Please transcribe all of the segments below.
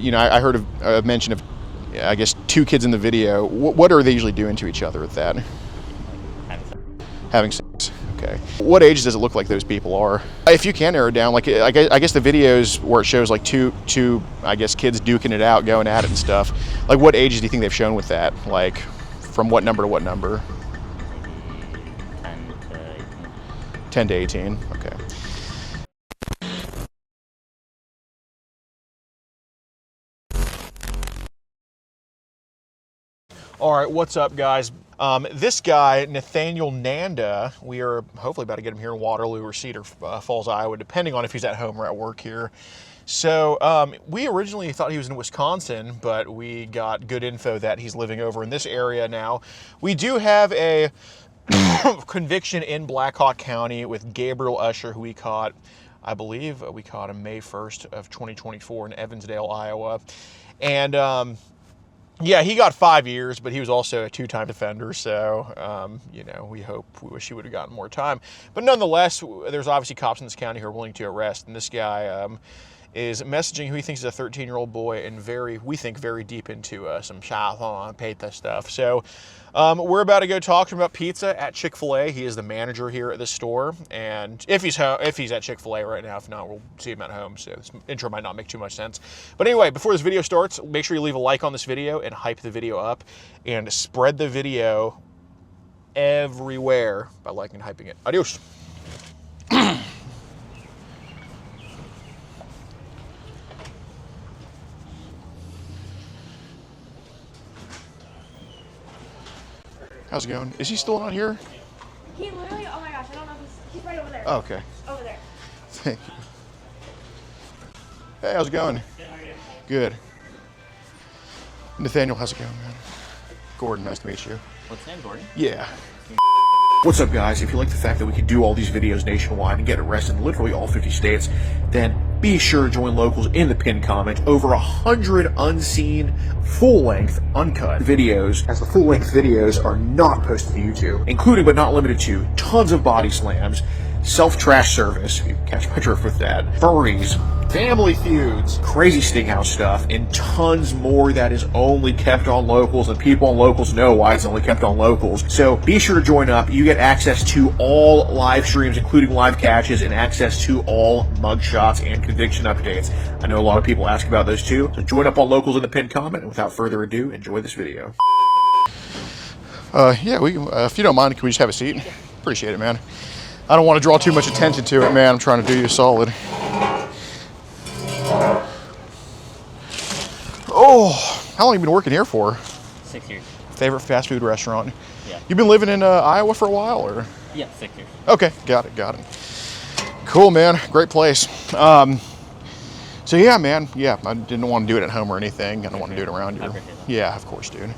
You know, I heard of a mention of, I guess, 2 kids in the video. What are they usually doing to each other with that? Having sex. Okay. What ages does it look like those people are? If you can narrow it down, like I guess the videos where it shows like two I guess kids duking it out, going at it and stuff. Like what ages do you think they've shown with that? Like from what number to what number? Maybe 10 to 18. 10 to 18. Okay. All right, what's up, guys? This guy, Nathaniel Nanda, we are hopefully about to get him here in Waterloo or Cedar Falls, Iowa, depending on if he's at home or at work here. So we originally thought he was in Wisconsin, but we got good info that he's living over in this area now. We do have a conviction in Black Hawk County with Gabriel Usher, who we caught, I believe we caught him May 1st of 2024 in Evansdale, Iowa. And yeah, he got 5 years, but he was also a 2-time offender, so, you know, we wish he would have gotten more time. But nonetheless, there's obviously cops in this county who are willing to arrest, and this guy is messaging who he thinks is a 13-year-old boy and we think very deep into some child pizza stuff. So we're about to go talk to him about pizza at Chick-fil-A. He is the manager here at this store, and if he's at Chick-fil-A right now, if not, we'll see him at home, so this intro might not make too much sense. But anyway, before this video starts, make sure you leave a like on this video and hype the video up and spread the video everywhere by liking and hyping it. Adios. How's it going? Is he still not here? He literally, oh my gosh, I don't know if he's right over there. Oh, okay. Over there. Thank you. Hey, how's it going? Good. Nathaniel, how's it going, man? Gordon, nice to meet you. What's his name, Gordon? Yeah. What's up, guys? If you like the fact that we can do all these videos nationwide and get arrested in literally all 50 states, then be sure to join Locals in the pinned comment. Over 100 unseen, full-length, uncut videos, as the full-length videos are not posted to YouTube, including but not limited to tons of body slams, self-trash service, if you catch my drift with that, furries, family feuds, crazy Stinghouse stuff, and tons more that is only kept on Locals, and people on Locals know why it's only kept on Locals. So be sure to join up. You get access to all live streams, including live catches, and access to all mugshots and conviction updates. I know a lot of people ask about those too, so join up on Locals in the pinned comment, and without further ado, enjoy this video. Yeah, we if you don't mind, can we just have a seat? Appreciate it, man. I don't want to draw too much attention to it, man. I'm trying to do you a solid. Oh, how long have you been working here for? 6 years. Favorite fast food restaurant? Yeah. You've been living in Iowa for a while, or? Yeah, 6 years. Okay, got it. Cool, man. Great place. So yeah, man. Yeah, I didn't want to do it at home or anything. I don't want to do it around here. Yeah, of course, dude.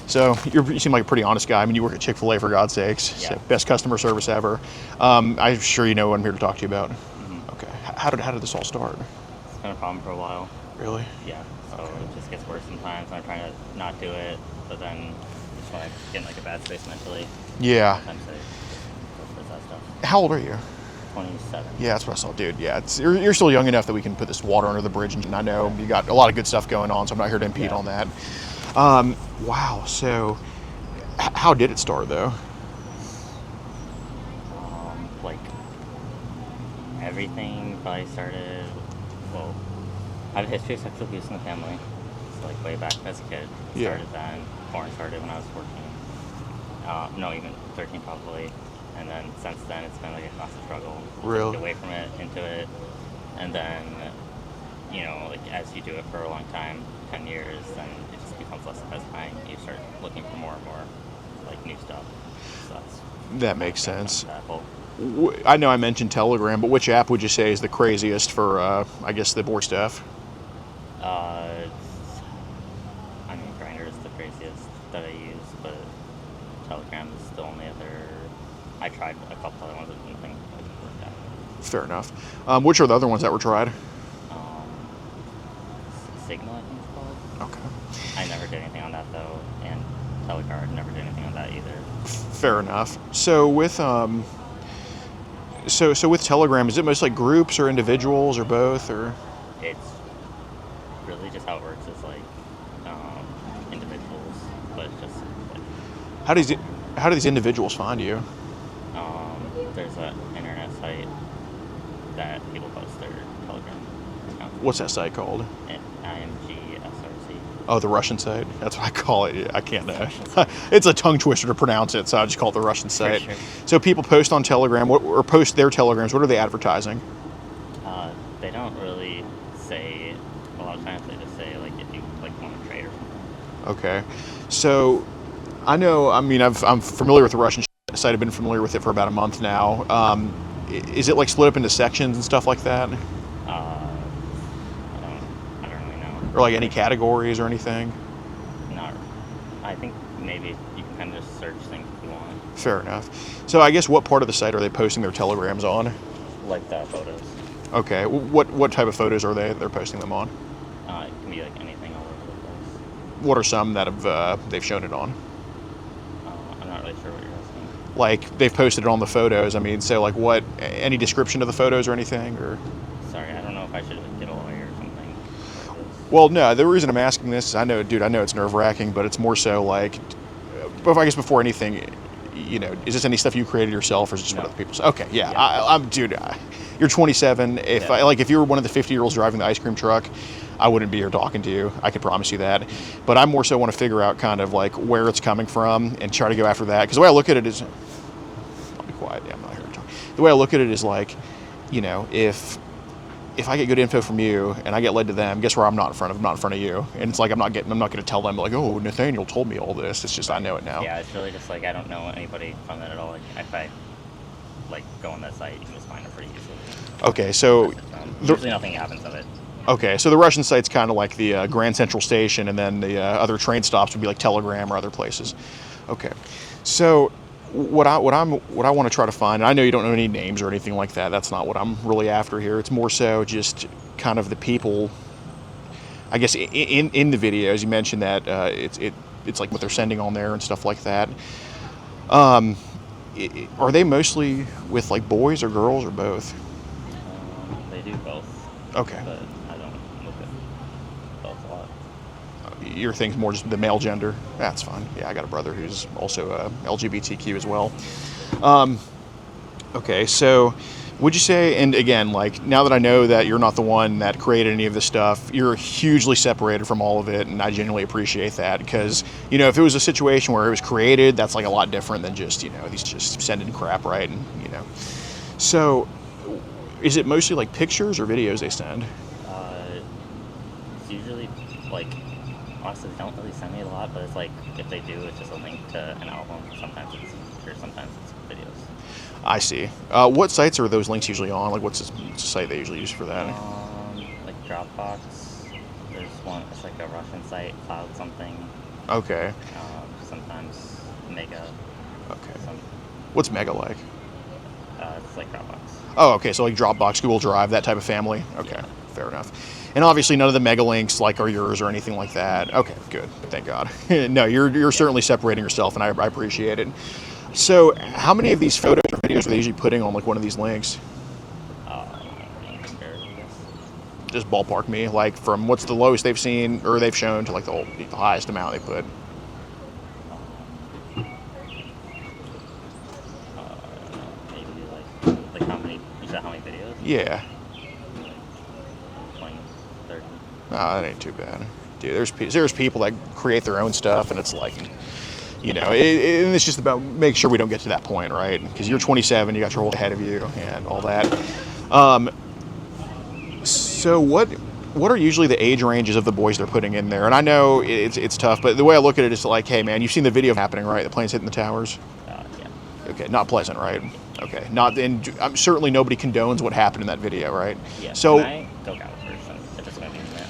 So you seem like a pretty honest guy. I mean, you work at Chick-fil-A, for God's sakes. Yeah. So best customer service ever. I'm sure you know what I'm here to talk to you about. Mm-hmm. Okay. How did this all start? It's been a problem for a while. Really? Yeah. So it just gets worse sometimes. I'm trying to not do it, but then just when I get in like a bad space mentally, Yeah. sometimes I go for that stuff. How old are you? 27. Yeah, that's what I saw, dude. Yeah, you're still young enough that we can put this water under the bridge, and I know you got a lot of good stuff going on, so I'm not here to impede on that. Wow. So, how did it start, though? Like everything probably started. Well, I have a history of sexual abuse in the family. It's like way back as a kid. Yeah. Started then. Porn started when I was 14. No, even 13 probably. And then since then, it's been like a constant struggle. Really? Get away from it, into it, and then, you know, like as you do it for a long time, 10 years, then it just becomes less satisfying. You start looking for more and more, like new stuff. So That makes sense. that whole, I know I mentioned Telegram, but which app would you say is the craziest for, I guess, the board stuff? I mean, Grindr is the craziest that I use, but Telegram is the only other. I tried a couple other ones, but nothing worked out. Fair enough. Which are the other ones that were tried? Signal, I think it's called. Okay. I never did anything on that though, and Telecard never did anything on that either. Fair enough. So with so with Telegram, is it most like groups or individuals or both, or? It's really just how it works. works is like individuals, but it's just like, how do these individuals find you? there's an internet site that people post their Telegram account. What's that site called? IMGSRC. Oh, the Russian site. That's what I call it. I can't know. It's a tongue twister to pronounce it, so I just call it the Russian site. Sure. So people post on Telegram or post their Telegrams. What are they advertising? They don't really say. A lot of times they just say like if you like want to trade or something. Okay. So I know. I mean, I'm familiar with the Russian site. I've been familiar with it for about a month now. Is it like split up into sections and stuff like that, I don't really know. or like any categories or anything? Not. I think maybe you can kind of just search things if you want. Fair enough. So I guess what part of the site are they posting their Telegrams on? Like the photos. Okay. What type of photos are they're posting them on? It can be like anything all over the place. What are some that have they've shown it on? I'm not really sure what you're asking. Like they've posted it on the photos. I mean, so like what? Any description of the photos or anything? Or Sorry, I don't know if I should like, get a lawyer or something. For this. well, no. The reason I'm asking this is I know it's nerve-wracking, but it's more so like, but I guess before anything, is this any stuff you created yourself or is it just No. what other people say? Okay, yeah. Yeah. You're 27. If Yeah. if you were one of the 50-year-olds driving the ice cream truck, I wouldn't be here talking to you. I can promise you that. But I more so want to figure out kind of like where it's coming from and try to go after that. Because the way I look at it is, I'll be quiet. Yeah, I'm not here to talk. The way I look at it is like, if I get good info from you and I get led to them, guess where I'm not in front of? I'm not in front of you. And it's like I'm not going to tell them like, oh, Nathaniel told me all this. It's just I know it now. Yeah, it's really just like I don't know anybody from that at all. Like if I like go on that site, you can just find it pretty easily. Okay, so Usually nothing happens of it. Okay, so the Russian site's kind of like the Grand Central Station, and then the other train stops would be like Telegram or other places. Okay, so what I want to try to find, and I know you don't know any names or anything like that. That's not what I'm really after here. It's more so just kind of the people. I guess in the videos you mentioned that it's like what they're sending on there and stuff like that. Are they mostly with like boys or girls or both? They do both. Okay. But I don't look at both a lot. Your thing's more just the male gender. That's fine. Yeah, I got a brother who's also LGBTQ as well. Okay, so would you say, and again, like now that I know that you're not the one that created any of this stuff, you're hugely separated from all of it, and I genuinely appreciate that because, if it was a situation where it was created, that's like a lot different than just, these just sending crap, right? And, so is it mostly like pictures or videos they send? It's usually like, honestly, they don't really send me a lot, but it's like if they do, it's just a link to an album. Sometimes it's pictures, sometimes it's videos. I see. What sites are those links usually on? Like, what's the site they usually use for that? Like Dropbox. There's one. It's like a Russian site, Cloud something. Okay. Sometimes Mega. Okay. What's Mega like? It's like Dropbox. Oh, okay. So like Dropbox, Google Drive, that type of family. Okay, Yeah. Fair enough. And obviously none of the mega links like are yours or anything like that. Okay, good. Thank God. No, you're certainly separating yourself, and I appreciate it. So, how many of these photos or videos are they usually putting on like one of these links? Just ballpark me, like from what's the lowest they've seen or they've shown to like the highest amount they put. Maybe like how many? You said how many videos? Yeah. Like 20, 30. That ain't too bad. Dude, there's people that create their own stuff, and it's like, and it's just about make sure we don't get to that point, right? Because you're 27, you got your whole ahead of you, and all that. So what are usually the age ranges of the boys they're putting in there? And I know it's tough, but the way I look at it is like, hey man, you've seen the video happening, right? The planes hitting the towers. Yeah. Okay, not pleasant, right? Okay, not. And certainly nobody condones what happened in that video, right? Yeah. So. Can I go out first? If it's gonna be in there.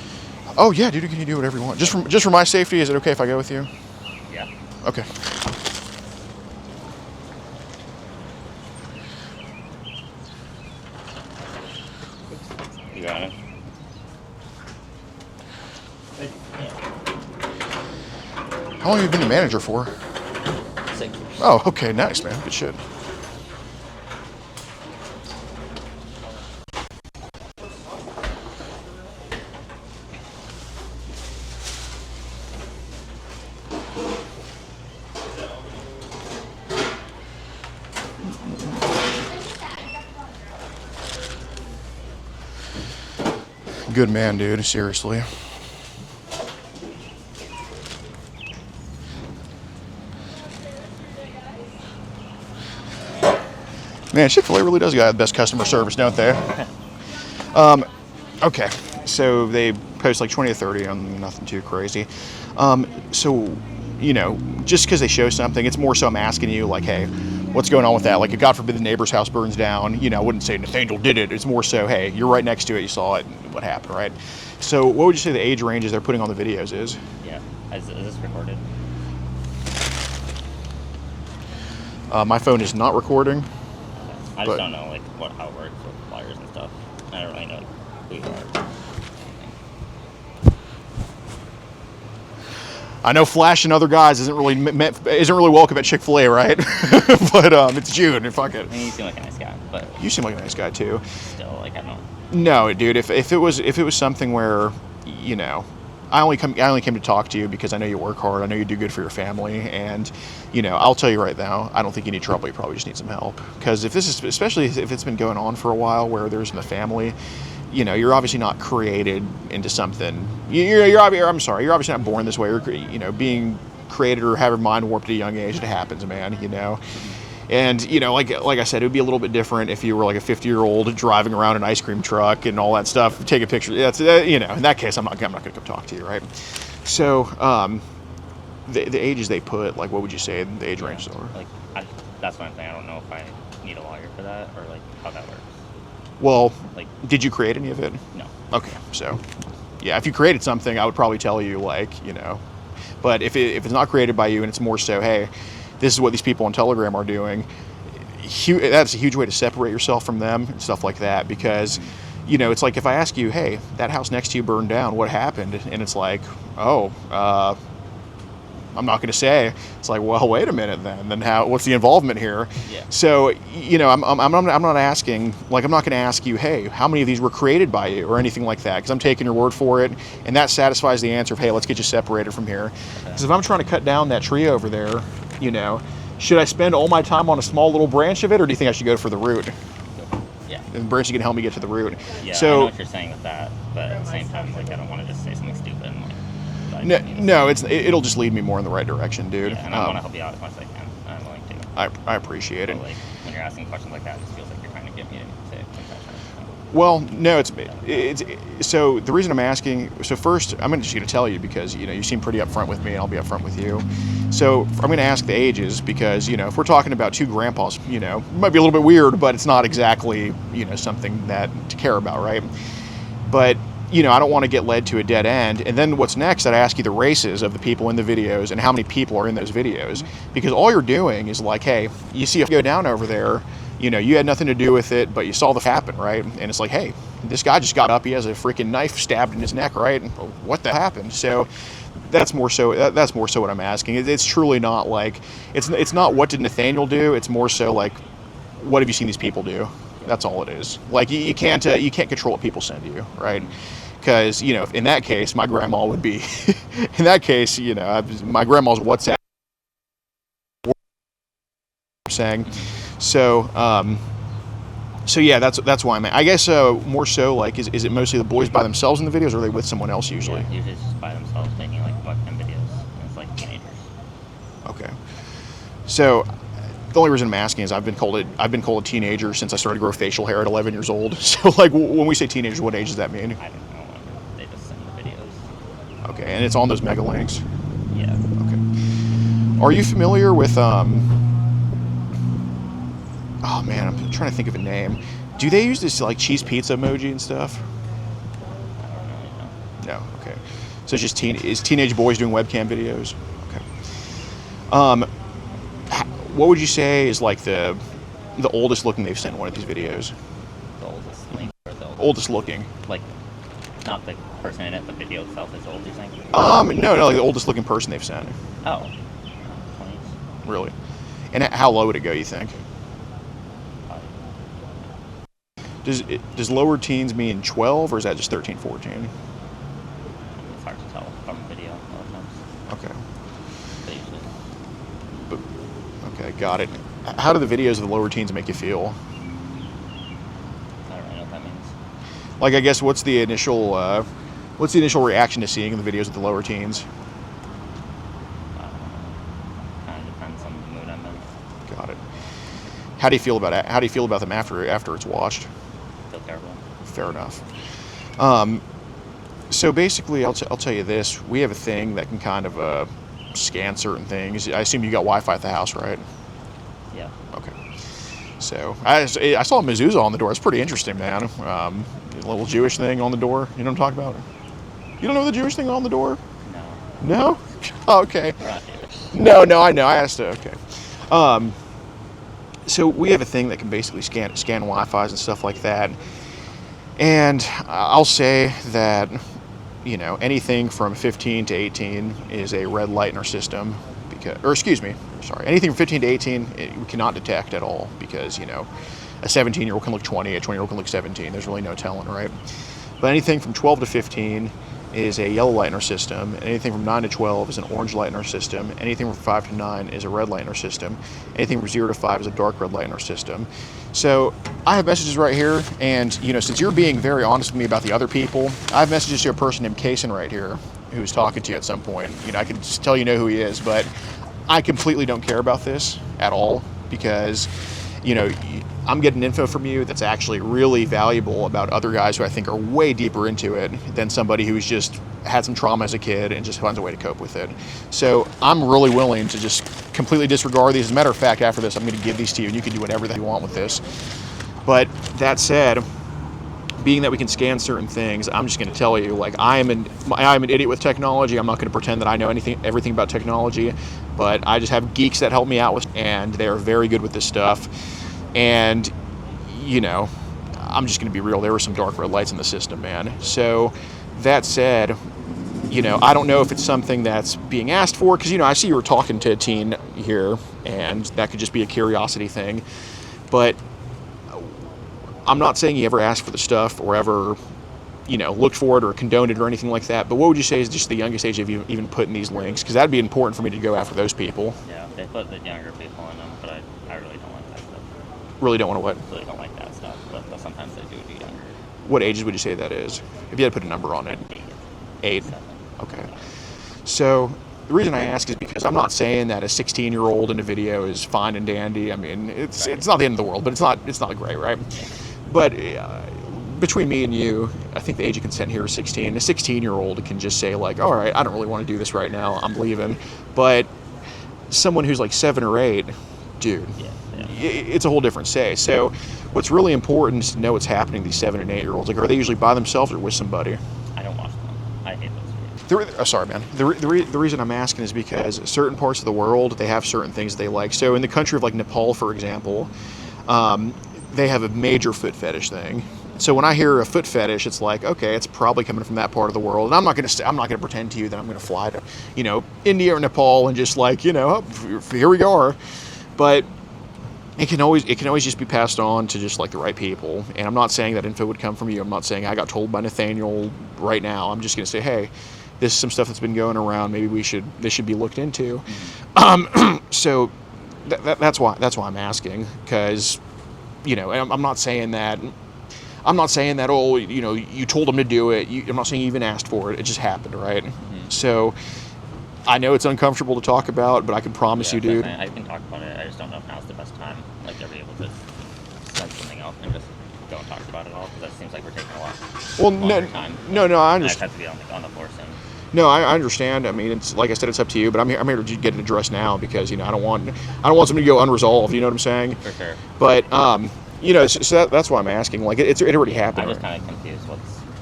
Oh yeah, dude, can you do whatever you want? Just for my safety, is it okay if I go with you? Yeah. Okay. You got it. How long have you been the manager for? 6 years. Oh, okay, nice, man. Good shit. Good man, dude. Seriously. Man, Chick-fil-A really does got the best customer service, don't they? Okay, so they post like 20 to 30 on nothing too crazy. So, you know, just because they show something, it's more so I'm asking you, like, hey, what's going on with that? Like, if God forbid the neighbor's house burns down, you know, I wouldn't say Nathaniel did it. It's more so, hey, you're right next to it, you saw it, what happened, right? So what would you say the age ranges they're putting on the videos is? Yeah. Is this recorded? My phone is not recording. Okay. I just don't know, like, how it works with flyers and stuff. I don't really know who you are. I know flashing other guys isn't really welcome at Chick-fil-A, right? But it's June. Fuck it. I mean, you seem like a nice guy, but You seem like a nice guy too. still, like, I don't. No, dude. If it was something where, you know, I only came to talk to you because I know you work hard. I know you do good for your family, and you know, I'll tell you right now, I don't think you need trouble. You probably just need some help. Because if this is, especially if it's been going on for a while, where there's in the family, you know, you're obviously not created into something. You're obviously not born this way. Or, you know, being created or have your mind warped at a young age, it happens, man. You know. And, you know, like I said, it would be a little bit different if you were like a 50-year-old driving around an ice cream truck and all that stuff, take a picture. That's, you know, in that case, I'm not going to come talk to you, right? So, the ages they put, like, what would you say the age ranges are? Like, that's what I'm saying. I don't know if I need a lawyer for that or, like, how that works. Well, Like, did you create any of it? no. Okay, so, yeah, if you created something, I would probably tell you, like, you know. But if it's not created by you and it's more so, hey, this is what these people on Telegram are doing, that's a huge way to separate yourself from them and stuff like that. Because, you know, it's like if I ask you, hey, that house next to you burned down, what happened? And it's like, oh, I'm not going to say. It's like, well, wait a minute then what's the involvement here? Yeah. So, you know, I'm not asking, like, I'm not going to ask you, hey, how many of these were created by you or anything like that, because I'm taking your word for it, and that satisfies the answer of, hey, let's get you separated from here. Because if I'm trying to cut down that tree over there, you know, should I spend all my time on a small little branch of it, or do you think I should go for the root? Yeah. And the branch can help me get to the root. Yeah, so, I know what you're saying with that, but at the same time, like, I don't want to just say something stupid and, like, no, it'll just lead me more in the right direction, dude. Yeah, and I want to help you out as much as I can. I'm willing to. I appreciate it. But, like, when you're asking questions like that, it just feels like you're trying to get me to say confession. Well, no, it's so the reason I'm asking. So first, I'm just going to tell you because, you know, you seem pretty upfront with me, and I'll be upfront with you. So I'm going to ask the ages because, you know, if we're talking about two grandpas, you know, it might be a little bit weird, but it's not exactly, you know, something that to care about, right? But, you know, I don't want to get led to a dead end. And then what's next? I'd ask you the races of the people in the videos and how many people are in those videos, because all you're doing is like, hey, you see it go down over there. You know, you had nothing to do with it, but you saw the happen, right? And it's like, hey, this guy just got up. He has a freaking knife stabbed in his neck, right? What the happened? So that's more so what I'm asking. It's truly not like it's not what did Nathaniel do. It's more so like, what have you seen these people do? That's all it is. Like you can't control what people send you, right? Because, you know, in that case, my grandma would be in that case, you know, my grandma's WhatsApp saying. So yeah, that's why I'm at. I guess more so like, is it mostly the boys by themselves in the videos, or are they with someone else usually? Yeah, usually it's just by themselves making, like, webcam videos. And it's like teenagers. Okay. So the only reason I'm asking is I've been called a teenager since I started to grow facial hair at 11 years old. So like, when we say teenagers, what age does that mean? I don't know. They just send the videos. Okay, and it's on those mega links. Yeah. Okay. Are you familiar with oh man, I'm trying to think of a name. Do they use this like cheese pizza emoji and stuff? I don't really know. No. Okay. So it's just teenage boys doing webcam videos. Okay. What would you say is like the oldest looking they've sent one of these videos? The oldest link or the Oldest looking. Like, not the person in it, the video itself is old, you think? No, like the oldest looking person they've sent. Oh. 20s. Really? And how low would it go, you think? Does lower teens mean 12, or is that just 13, 14? It's hard to tell from video a lot of times. Okay. But usually. Okay, got it. How do the videos of the lower teens make you feel? I don't really know what that means. Like, I guess what's the initial reaction to seeing the videos with the lower teens? Kind of depends on the mood I'm in. Got it. How do you feel about it? How do you feel about them after it's watched? Feel terrible. Fair enough. So basically, I'll tell you this: we have a thing that can kind of scan certain things. I assume you got Wi-Fi at the house, right? Yeah. Okay. So I saw a mezuzah on the door. It's pretty interesting, man. A little Jewish thing on the door. You know what I'm talking about? You don't know the Jewish thing on the door? No. No? Oh, okay. We're not Jewish. No, I know. I asked it. Okay. So we have a thing that can basically scan Wi-Fi's and stuff like that. And I'll say that, you know, anything from 15 to 18 is a red light in our system. Anything from 15 to 18 we cannot detect at all because, you know, a 17-year-old can look 20, a 20-year-old can look 17. There's really no telling, right? But anything from 12 to 15 is a yellow light in our system. Anything from 9 to 12 is an orange light in our system. Anything from 5 to 9 is a red light in our system. Anything from 0 to 5 is a dark red light in our system. So I have messages right here, and you know, since you're being very honest with me about the other people, I have messages to a person named Kaysen right here who's talking to you at some point. You know, I can just tell you know who he is, but I completely don't care about this at all because, you know, I'm getting info from you that's actually really valuable about other guys who I think are way deeper into it than somebody who's just had some trauma as a kid and just finds a way to cope with it. So I'm really willing to just completely disregard these. As a matter of fact, after this, I'm going to give these to you and you can do whatever you want with this. But that said, being that we can scan certain things, I'm just going to tell you, like, I am an idiot with technology. I'm not going to pretend that I know everything about technology, but I just have geeks that help me out with, and they are very good with this stuff. And, you know, I'm just going to be real. There were some dark red lights in the system, man. So that said, you know, I don't know if it's something that's being asked for, because, you know, I see you were talking to a teen here, and that could just be a curiosity thing. But I'm not saying you ever asked for the stuff or ever, you know, looked for it or condoned it or anything like that. But what would you say is just the youngest age of you even put in these links? Because that'd be important for me to go after those people. Yeah, they put the younger people in them, but I really don't like that stuff. Really don't want to what? Really don't like that stuff, but sometimes they do younger. What ages would you say that is? If you had to put a number on it. 8. 7. Okay. So the reason I ask is because I'm not saying that a 16-year-old in a video is fine and dandy. I mean, it's not the end of the world, but it's not great, right? But between me and you, I think the age of consent here is 16. A 16-year-old can just say, like, all right, I don't really want to do this right now. I'm leaving. But someone who's like 7 or 8, dude, it's a whole different say. So what's really important is to know what's happening to these 7 and 8-year-olds. Like, are they usually by themselves or with somebody? I don't watch them. I hate those videos. Sorry, man. The reason I'm asking is because certain parts of the world, they have certain things they like. So in the country of, like, Nepal, for example, they have a major foot fetish thing. So when I hear a foot fetish, it's like, okay, it's probably coming from that part of the world. And I'm not going to pretend to you that I'm going to fly to, you know, India or Nepal and just, like, you know, here we are. But it can always just be passed on to just, like, the right people. And I'm not saying that info would come from you. I'm not saying I got told by Nathaniel right now. I'm just going to say, hey, this is some stuff that's been going around. Maybe this should be looked into. So that's why I'm asking, because, you know, I'm not saying that. Oh, you know, you told them to do it. I'm not saying you even asked for it. It just happened, right? Mm-hmm. So I know it's uncomfortable to talk about, but I can promise you, dude. I can talk about it. I just don't know if now's the best time. Like, to be able to send something else and just don't talk about it all, because that seems like we're taking a lot longer time. No, I understand. I have to be on the floor soon. No, I understand. I mean, it's like I said, it's up to you. But I'm here to get it addressed now because, you know, I don't want something to go unresolved. You know what I'm saying? For sure. But you know, so that's why I'm asking. Like, it already happened. I'm just kind of confused.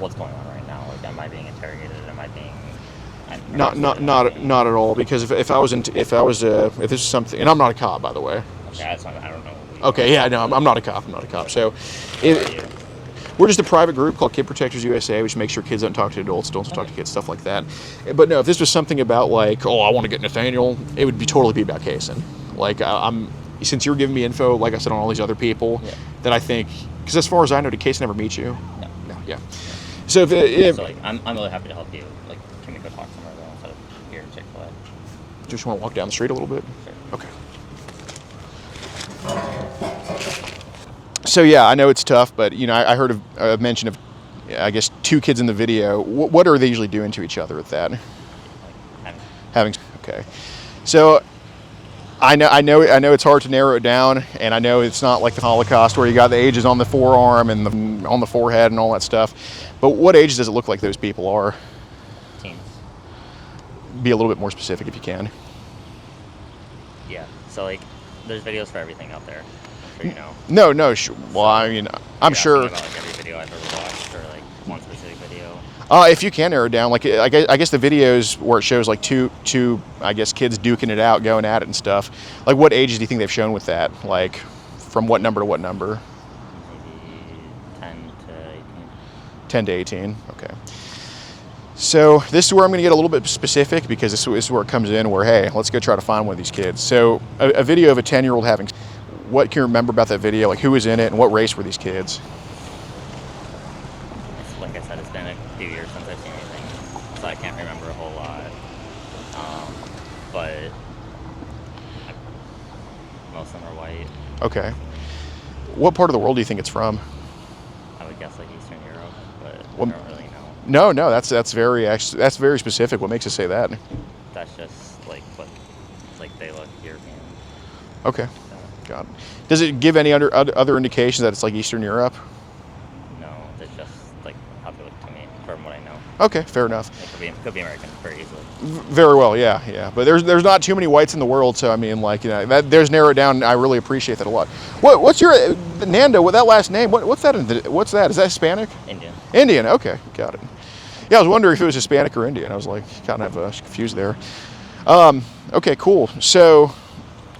What's going on right now? Like, am I being interrogated? Am I being? Not at all. Because if this is something, and I'm not a cop, by the way. Okay, that's not, I don't know. Okay, yeah, no, I'm not a cop. So, we're just a private group called Kid Protectors USA, which makes sure kids don't talk to adults, adults don't talk to kids, stuff like that. But no, if this was something about, like, oh, I want to get Nathaniel, it would totally be about Kaysen. Like, since you're giving me info, like I said, on all these other people, that I think, because as far as I know, did Kaysen ever meet you? No, yeah. So if so, like, I'm really happy to help you. Like, can we go talk somewhere though instead of here at Chick-fil-A? Just want to walk down the street a little bit? Sure. Okay. So yeah, I know it's tough, but, you know, I heard a mention of I guess 2 kids in the video, what are they usually doing to each other at that? Like, Having okay. So I know it's hard to narrow it down, and I know it's not like the Holocaust where you got the ages on the forearm and on the forehead and all that stuff. But what ages does it look like those people are? teens. Be a little bit more specific if you can. Yeah. So like, there's videos for everything out there. I'm sure you know. No. Well, I mean, I'm You're sure. asking about like every video I've ever watched, or like one specific video. If you can narrow it down, like I guess the videos where it shows like two I guess kids duking it out, going at it and stuff. Like, what ages do you think they've shown with that? Like, from what number to what number? Maybe 10 to 18. 10 to 18. Okay. So this is where I'm going to get a little bit specific, because this is where it comes in. Where, hey, let's go try to find one of these kids. So a video of a 10-year-old having. What can you remember about that video? Like, who was in it and what race were these kids? Like I said, it's been a few years since I've seen anything, so I can't remember a whole lot. But most of them are white. Okay. What part of the world do you think it's from? I would guess like Eastern Europe, but Well, I don't really know. No, that's very specific. What makes you say that? That's just like what, like they look European. Okay, got it. Does it give any other indications that it's like Eastern Europe? No, it's just like how they look to me, from what I know. Okay, fair enough. It could be American very easily. Very well, yeah. But there's not too many whites in the world, so I mean, like, you know, there's narrowed down. I really appreciate that a lot. What's your Nando? With that last name, what's that? What's that? Is that Hispanic? Indian. Indian. Okay, got it. Yeah, I was wondering if it was Hispanic or Indian. I was like kind of confused there. Okay, cool. So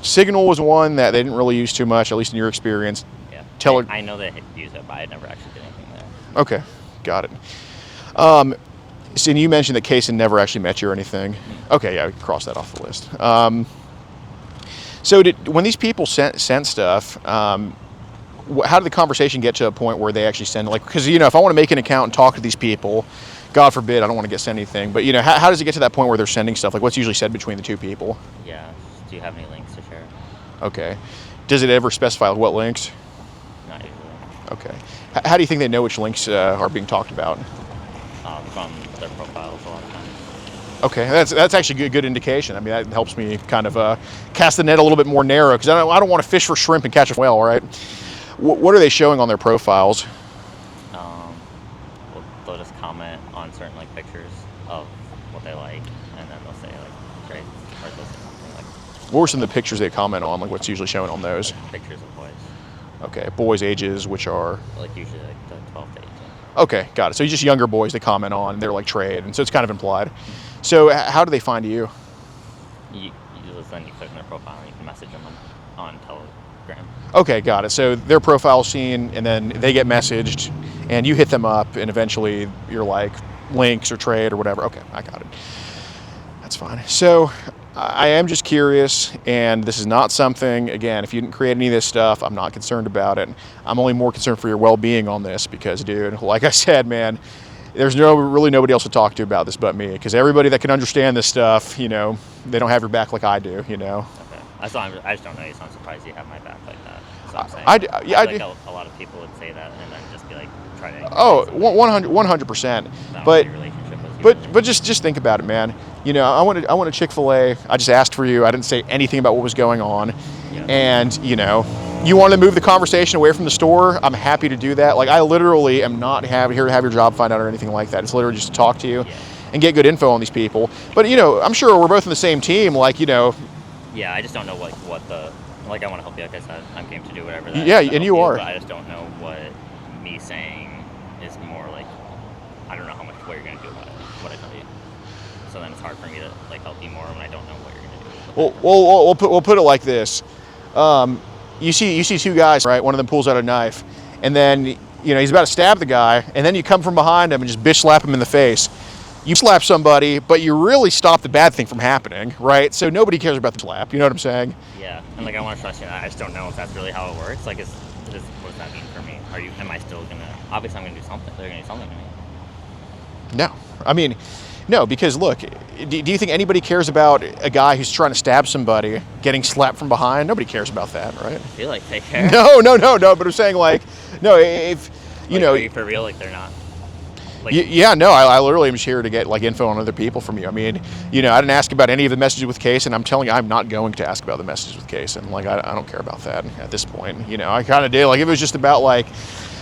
Signal was one that they didn't really use too much, at least in your experience. Yeah. Tell her. I know they use it, but I never actually did anything there. Okay, got it. So you mentioned that Kaysen never actually met you or anything. Okay, yeah, cross that off the list. So when these people sent stuff, how did the conversation get to a point where they actually send, like, because, you know, if I want to make an account and talk to these people, God forbid, I don't want to get sent anything, but, you know, how does it get to that point where they're sending stuff? Like, what's usually said between the two people? Yeah. Do you have any links to share? Okay. Does it ever specify what links? Not usually. Okay. How do you think they know which links are being talked about? From their profiles a lot of times. Okay, that's actually a good indication. I mean, that helps me kind of cast the net a little bit more narrow, because I don't want to fish for shrimp and catch a whale, right? What are they showing on their profiles? Well, they'll just comment on certain like pictures of what they like, and then they'll say like great, or they'll say something like What were some of the pictures they comment on? Like, what's usually shown on those? pictures of boys, Okay, boys' ages, which are. like usually like the 12 to 18. Okay, got it. So just younger boys they comment on, and they're like trade, and so it's kind of implied. So how do they find you? You just then you click on their profile and you can message them on Telegram. Okay, got it. So their profile's seen, and then they get messaged, and you hit them up, and eventually you're like links or trade or whatever. Okay, I got it. That's fine. So I am just curious, and this is not something, again, if you didn't create any of this stuff, I'm not concerned about it. I'm only more concerned for your well-being on this, because, dude, like I said, man, there's really nobody else to talk to about this but me, because everybody that can understand this stuff, you know, they don't have your back like I do, you know. Okay. I just don't know you, so I'm surprised you have my back like that. So I'm saying. I feel do. like a lot of people would say that and then just be like, try to. Oh, 100%. But Relationship with you. but just think about it, man. You know, I wanted Chick-fil-A. I just asked for you. I didn't say anything about what was going on. Yeah. And, you know, you wanted to move the conversation away from the store, I'm happy to do that. Like, I literally am not here to have your job find out or anything like that. It's literally just to talk to you and get good info on these people. But, you know, I'm sure we're both in the same team. Like, you know. Yeah, I just don't know what the, like, I want to help you. Like I said, I'm game to do whatever that Yeah, is to and help you are. But I just don't know what me saying is more like, I don't know what you're going to do about it, what I tell you. So then it's hard for me to, like, help you more when I don't know what you're going to do. Well, we'll put it like this. You see two guys, right? One of them pulls out a knife, and then, you know, he's about to stab the guy, and then you come from behind him and just bitch slap him in the face. You slap somebody, but you really stop the bad thing from happening, right? So nobody cares about the slap. You know what I'm saying? Yeah, and like I want to trust you. I just don't know if that's really how it works. Like, what does that mean for me? Am I still gonna? Obviously, I'm gonna do something. They're gonna do something to me. No, I mean, no, because look, do you think anybody cares about a guy who's trying to stab somebody getting slapped from behind? Nobody cares about that, right? I feel like they care. No. But I'm saying, like, no, if you Like, know, are you for real? Like, they're not. Like, Yeah, no, I literally am just here to get like info on other people from you. I mean, I didn't ask about any of the messages with Case, and I'm telling you, I'm not going to ask about the messages with Case, and like I don't care about that at this point. I kind of did. Like if it was just about like,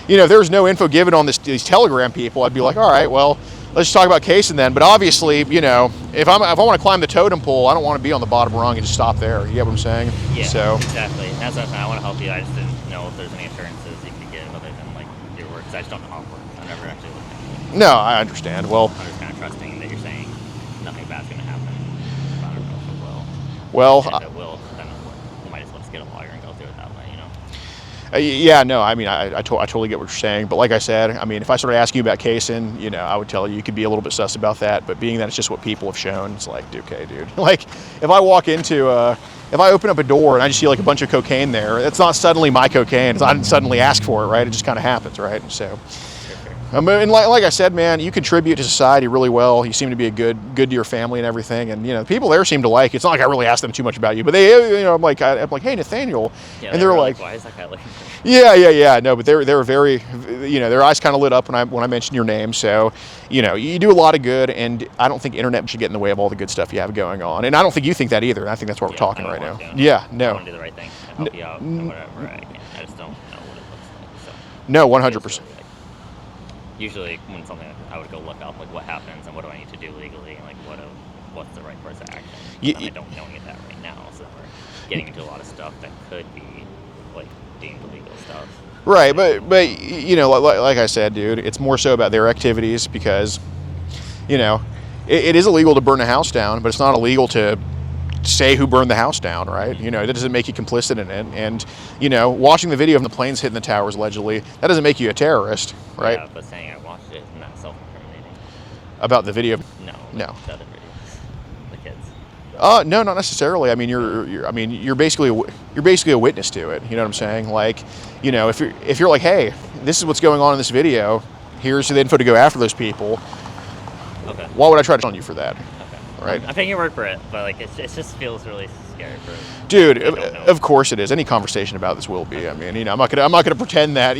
if there was no info given on these Telegram people, I'd be like, all right, well, let's just talk about Kaysen then. But obviously, if I want to climb the totem pole, I don't want to be on the bottom rung and just stop there. You get what I'm saying? Yeah, so, exactly. And that's what I'm saying. I want to help you. I just didn't know if there's any assurances you could give other than like your work. 'Cause I just don't know how it works. I've never actually looked into it. No, I understand. Well, I'm just kind of trusting that you're saying nothing bad's going to happen. But I don't know if it will. Well, and if it will, then you might as well just get a lawyer and go through it that way, yeah, no, I mean, I totally get what you're saying. But like I said, I mean, if I started asking you about Kaysen, I would tell you could be a little bit sus about that. But being that it's just what people have shown, it's like, okay, dude. Like, if I walk into, if I open up a door and I just see like a bunch of cocaine there, it's not suddenly my cocaine. I didn't suddenly ask for it, right? It just kind of happens, right? So, and like I said, man, you contribute to society really well. You seem to be a good to your family and everything. And the people there seem to like. It's not like I really asked them too much about you, but they, I'm like, hey, Nathaniel, yeah, and they're like, why is that guy looking for me? Yeah. No, but they were very, their eyes kind of lit up when I mentioned your name. So, you do a lot of good, and I don't think internet should get in the way of all the good stuff you have going on. And I don't think you think that either. I think that's why we're talking right now. Yeah, no. I want to do the right thing and help you out and whatever I can. I just don't know what it looks like. So. No, 100%. Usually when something like that, I would go look up like what happens and what do I need to do legally and like what's the right course of action. I don't know any of that right now, so we're getting into a lot of stuff that could be like deemed illegal stuff. Right, but like I said, dude, it's more so about their activities because, it is illegal to burn a house down, but it's not illegal to say who burned the house down, right? That doesn't make you complicit in it. And, watching the video of the planes hitting the towers allegedly, that doesn't make you a terrorist, right? Yeah, but saying I watched it is not self-incriminating. About the video? No. The other videos. The kids. No, not necessarily. I mean, you're basically a witness to it. You know what I'm saying? Like, if you're like, hey, this is what's going on in this video, here's the info to go after those people. Okay. Why would I try to on you for that? Right. I'm taking your word for it, but like it just feels really scary for. Dude, of course it is. Any conversation about this will be. I mean, I'm not gonna pretend that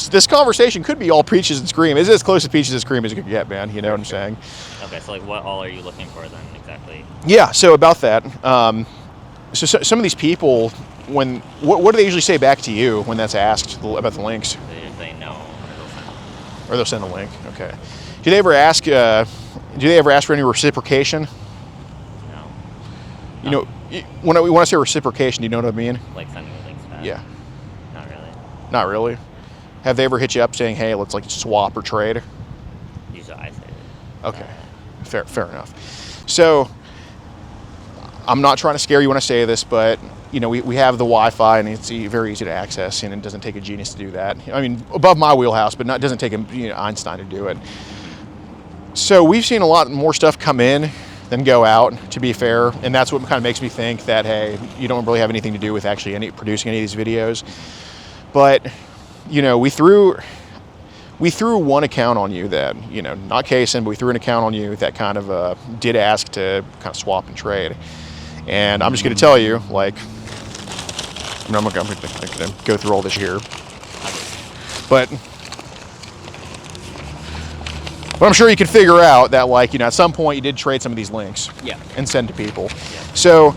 this conversation could be all peaches and cream. It's as close to peaches and cream as it could get, man. You know what I'm saying? Okay, so like, what all are you looking for then exactly? Yeah. So about that, so some of these people, what do they usually say back to you when that's asked about the links? They say no, or they'll send a link. Okay. Do they ever ask? Do they ever ask for any reciprocation? No. When I say reciprocation, do you know what I mean? Like sending links back? Yeah. Not really. Not really? Have they ever hit you up saying, hey, let's like swap or trade? Usually I say it. Okay. Fair enough. So, I'm not trying to scare you when I say this, but, we have the Wi-Fi, and it's very easy to access, and it doesn't take a genius to do that. I mean, above my wheelhouse, but it doesn't take Einstein to do it. So we've seen a lot more stuff come in than go out, to be fair, and that's what kind of makes me think that, hey, you don't really have anything to do with actually producing any of these videos. But, we threw one account on you that, not Kaysen, but we threw an account on you that kind of did ask to kind of swap and trade. And I'm just going to tell you, like, I'm not going to go through all this here, but I'm sure you can figure out that, like, at some point you did trade some of these links. Yeah. And send to people. Yeah. So,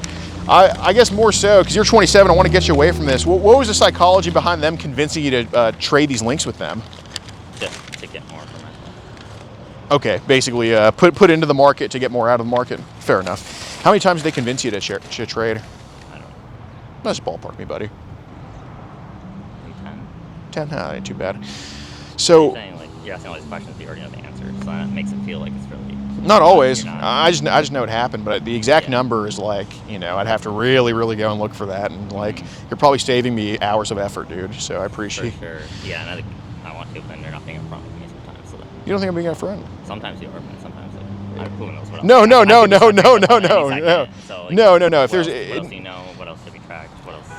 I guess more so, because you're 27, I want to get you away from this. What was the psychology behind them convincing you to trade these links with them? Just to get more for myself. Okay, basically put into the market to get more out of the market. Fair enough. How many times did they convince you to trade? I don't know. That's ballpark me, buddy. Maybe 10. 10? Nah, ain't too bad. So... You're saying, like, you're asking all these questions, you already know the answer, so that makes it feel like it's really... Not always. Not. I just know it happened, but the exact number is like, I'd have to really, really go and look for that, and like, you're probably saving me hours of effort, dude. So I appreciate. For sure. Yeah, and I think I want to, and they're not being upfront with me sometimes. So you don't think I'm being upfront? Sometimes you are, but sometimes who knows what else. No. So, No. If there's, what else do you know? What else have you tracked? What else?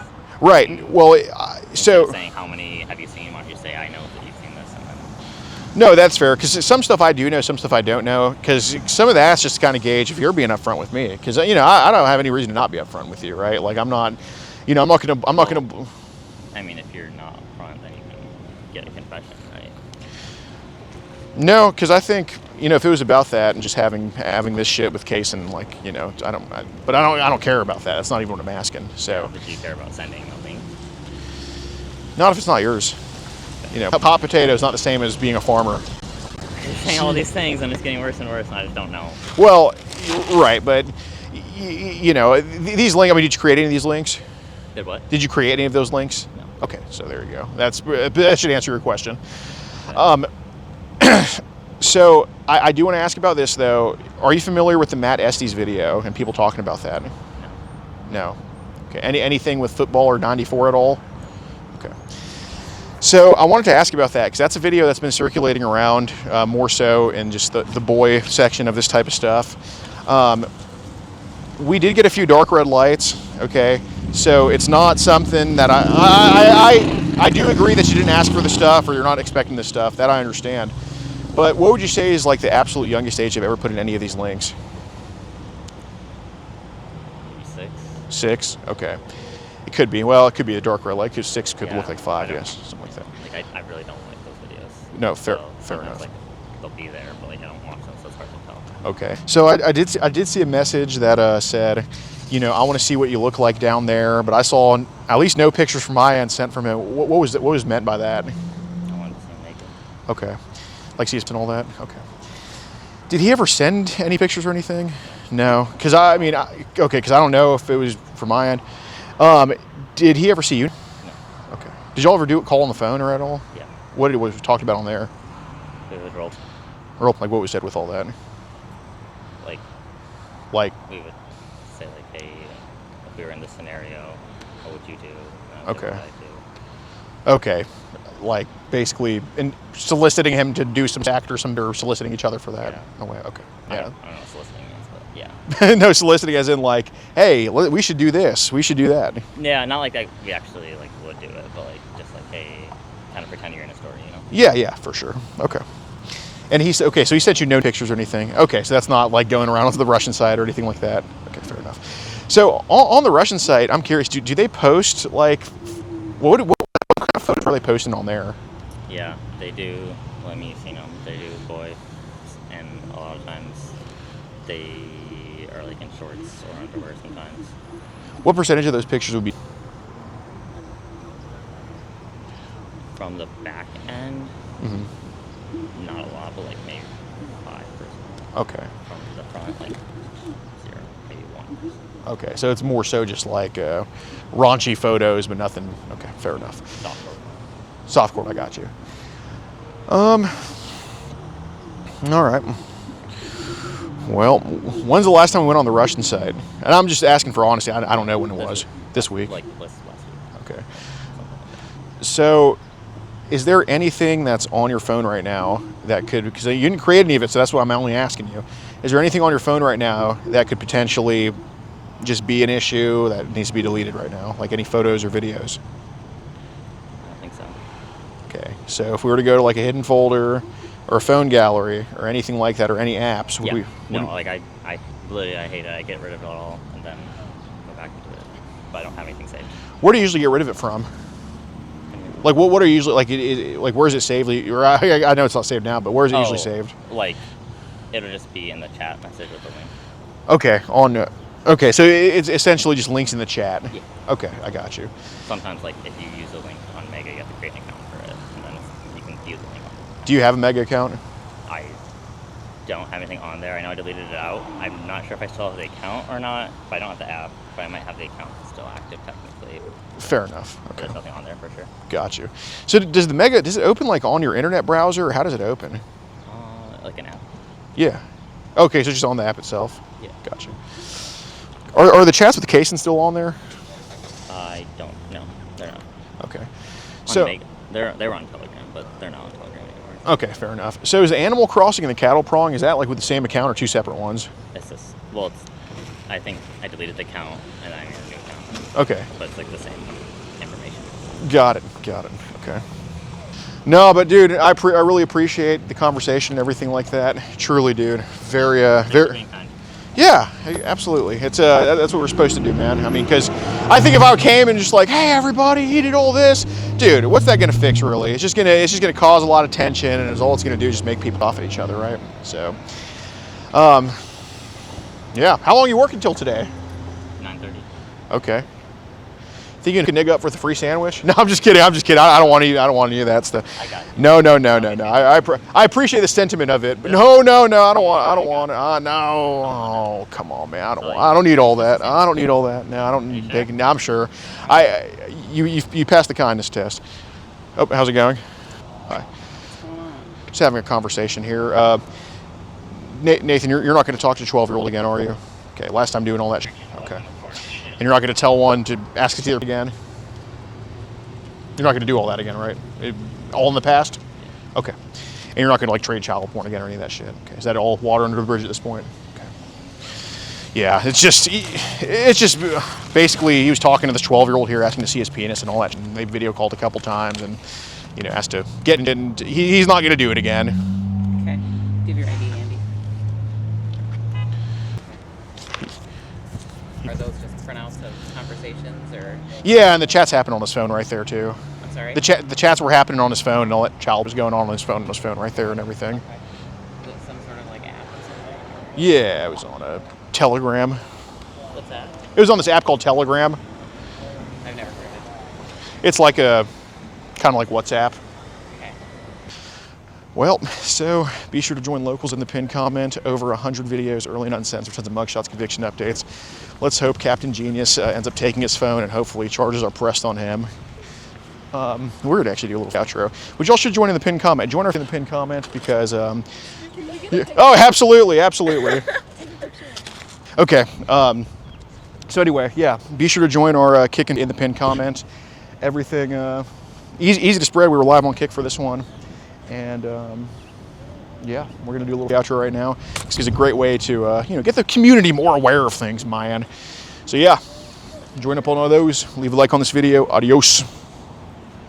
Right. Well, so saying how many have you seen? Why don't you say I know that you've seen this? And then no, that's fair. Because some stuff I do know, some stuff I don't know. Because some of that's just kind of gauge if you're being upfront with me. Because I don't have any reason to not be upfront with you, right? Like I'm not gonna. I mean, if you're not upfront, then you can get a confession, right? No, because I think, if it was about that and just having this shit with Case and I don't care about that. That's not even what I'm asking. So. But do you care about sending a link? Not if it's not yours. Hot potato is not the same as being a farmer. You're saying all these things and it's getting worse and worse, and I just don't know. Well, right, but these links. I mean, did you create any of these links? Did what? Did you create any of those links? No. Okay, so there you go. That should answer your question. So I do want to ask about this though. Are you familiar with the Matt Estes video and people talking about that? No. No. Okay. Anything with football or 94 at all? Okay. So I wanted to ask about that because that's a video that's been circulating around more so in just the boy section of this type of stuff. We did get a few dark red lights. Okay. So it's not something that I do agree that you didn't ask for the stuff or you're not expecting this stuff. That I understand. But what would you say is like the absolute youngest age you've ever put in any of these links? Maybe 6. 6? Okay. It could be. Well, it could be a dark red light because 6 could Yeah, look like 5, I don't- yes. Something like that. Like I really don't like those videos. No, fair Sometimes, enough. Like they'll be there, but I don't watch them, so it's hard to tell. Okay. So I did see a message that said, I want to see what you look like down there, but I saw at least no pictures from my end sent from him. What was meant by that? I wanted to see him naked. Okay. Like see us and all that? Okay. Did he ever send any pictures or anything? No. Because I don't know if it was from my end. Did he ever see you? No. Okay. Did y'all ever call on the phone or at all? Yeah. What was talked about on there? It was rolled. Or like what was said with all that? Like we would say like, hey, if we were in this scenario, what would you do? Okay. What would I do? Okay. Like basically soliciting him to do some act or soliciting each other for that. Yeah. No way. Okay. I Yeah. don't know what soliciting means, but yeah. No soliciting as in like, hey, we should do this. We should do that. Yeah, not like that we actually like would do it, but like just like, hey, kind of pretend you're in a story, Yeah, for sure. Okay. And so he sent you no pictures or anything. Okay, so that's not like going around to the Russian site or anything like that. Okay, fair enough. So on the Russian site, I'm curious, do they post like, what kind of photos are they posting on there? Yeah, they do. Well, I mean, you've seen them. They do boys, and a lot of times they are like in shorts or underwear sometimes. What percentage of those pictures would be? From the back end, not a lot, but like maybe 5%. Okay. From the front, like 0, maybe 1%. Okay, so it's more so just like raunchy photos, but nothing. Okay, fair enough. Softcore, I got you. All right. Well, when's the last time we went on the Russian site? And I'm just asking for honesty. I don't know when it was. This week? Like last week. Okay. So, is there anything that's on your phone right now that could, because you didn't create any of it, so that's why I'm only asking you. Is there anything on your phone right now that could potentially just be an issue that needs to be deleted right now? Like any photos or videos? I don't think so. Okay. So if we were to go to like a hidden folder or a phone gallery or anything like that or any apps, would Yeah. we? No, like I literally I hate it. I get rid of it all and then go back into it. But I don't have anything saved. Where do you usually get rid of it from? Like what are you usually like where is it saved? Or I know it's not saved now, but where is it usually saved? Like it'll just be in the chat message with the link. Okay, okay, so it's essentially just links in the chat. Yeah. Okay, I got you. Sometimes like if you use a link on Mega, you have to create an account for it, and then you can view the link. Do you have a Mega account? I don't have anything on there. I know I deleted it out. I'm not sure if I still have the account or not. If I don't have the app, but I might have the account still active technically. Fair enough. Okay. There's nothing on there for sure. Got you. So does it open like on your internet browser, or how does it open? Like an app. Yeah. Okay, so just on the app itself. Yeah. Gotcha. Are the chats with the casing still on there? I don't know. They're not. Okay. On So Mega. They were on Telegram, but they're not on Telegram anymore. okay, fair enough. So is the Animal Crossing and the Cattle Prong, is that like with the same account or two separate ones? It's just I think I deleted the account and I made a new account. Okay. But it's like the same information. Got it. Okay. No, but dude, I really appreciate the conversation and everything like that. Truly, dude. Very. Thanks for being kind. Yeah, absolutely. It's that's what we're supposed to do, man. I mean, because I think if I came and just like, hey, everybody, he did all this, dude, what's that gonna fix really? It's just gonna cause a lot of tension, and all it's gonna do is just make people off at each other, right? So, yeah. How long are you working till today? 9:30. Okay. Think you can nigga up for the free sandwich? No, I'm just kidding. I don't want to eat. I don't want any of that stuff. I got it. No. I appreciate the sentiment of it, but no. I don't want it. No. Oh, come on, man. I don't need all that. I don't need all that. No, I don't need bacon. No, I'm sure. You passed the kindness test. Oh, how's it going? Hi. Just having a conversation here. Nathan, you're not going to talk to a 12-year-old again, are you? Okay. Last time doing all that. Okay. And you're not going to tell one to ask it again? You're not going to do all that again, right? All in the past? Okay. And you're not going to like trade child porn again or any of that shit? Okay. Is that all water under the bridge at this point? Okay. Yeah, it's just basically he was talking to this 12-year-old here asking to see his penis and all that. And they video called a couple times and, has to get in. And he's not going to do it again. Okay. Do you have your ID handy? Are those just printouts of conversations or? Yeah, and the chats happen on his phone right there too. I'm sorry? The chats were happening on his phone, and all that child was going on his phone right there and everything. Okay. Is it some sort of like app or something? Yeah, it was on a Telegram. What's that? It was on this app called Telegram. I've never heard of It's like a kind of like WhatsApp. it. Okay. Well, so be sure to join locals in the pinned comment. Over 100 videos, early and uncensored, tons of mugshots, conviction updates. Let's hope Captain Genius ends up taking his phone and hopefully charges are pressed on him. We're going to actually do a little outro. But y'all should join in the pinned comment. Join us in the pinned comment because, yeah. Oh, absolutely. Okay. So anyway, yeah, be sure to join our Kick in the pinned comment. Everything easy to spread. We were live on Kick for this one. And yeah, we're going to do a little outro right now. It's a great way to, get the community more aware of things, man. So yeah, join up on all those. Leave a like on this video. Adios.